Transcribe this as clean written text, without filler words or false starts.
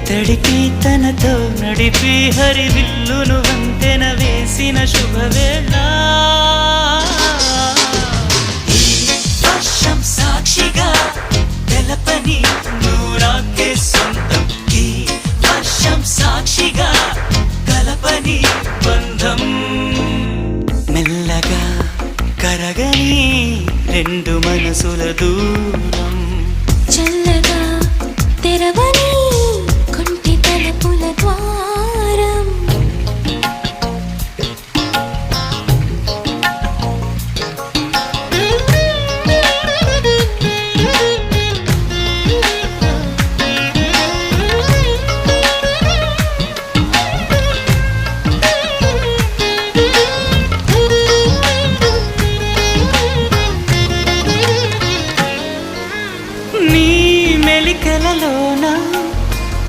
ఇతడికి తనతో నడిపి హరివిల్లును వంతెన వేసిన శుభవేళ ఈ వర్షం సాక్షిగా తెలపని నువ్వు నాకే సొంతం ఈ వర్షం సాక్షిగా కలపని బంధం మెల్లగా కరగని రెండు మనసుల